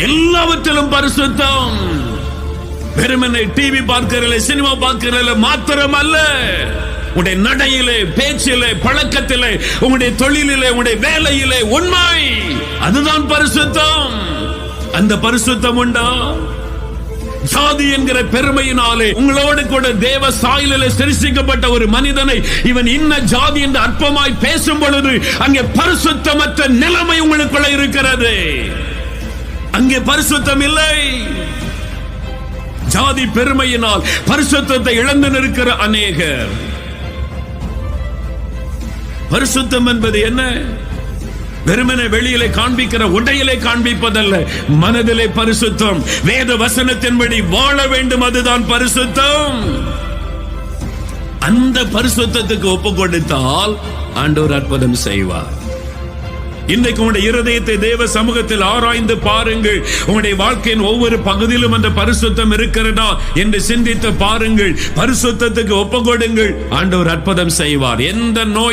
எல்லாவற்றிலும் பரிசுத்தம். வெறுமனை டிவி பார்க்கிறதில்லை, சினிமா பார்க்கிறதில்லை மாத்திரம் அல்ல, உங்களுடைய நடையிலே, பேச்சிலே, பழக்கத்திலே, உங்களுடைய தொழிலிலே, உங்களுடைய வேலையிலே உண்மை, அதுதான் பரிசுத்தம். அந்த பரிசுத்தம் உண்டா? ஜாதி என்கிற பெருமையினாலே உங்களோடு கூட தேவ சாயலிலே சிருஷ்டிக்கப்பட்ட ஒரு மனிதனை இவன் இன்ன ஜாதி என்று அற்பமாய் பேசும் பொழுது அங்கே பரிசுத்தமற்ற நிலைமை உங்களுக்குள்ள இருக்கிறது. அங்கே பரிசுத்தம் இல்லை. ஜாதி பெருமையினால் பரிசுத்தத்தை இழந்து நிற்கிற அநேகர். பரிசுத்தம் என்பது என்ன? வெறுமனே வெளியிலே காண்பிக்கிற உடையிலே காண்பிப்பதல்ல, மனதிலே பரிசுத்தம். வேத வசனத்தின்படி வாழ வேண்டும், அதுதான் பரிசுத்தம். அந்த பரிசுத்தத்துக்கு ஒப்பு கொடுத்தால் ஆண்டவர் அற்புதம் செய்வார். இன்றைக்கு உங்களுடைய இருதயத்தை தேவ சமூகத்தில் ஆராய்ந்து பாருங்கள். உங்களுடைய வாழ்க்கையின் ஒவ்வொரு பகுதியிலும் அந்த பரிசுத்தம் இருக்கிறதா என்று சிந்தித்து பாருங்கள். பரிசுத்தத்துக்கு ஒப்பு கொடுங்கள், ஆண்டவர் அற்புதம் செய்வார். எந்த நோய்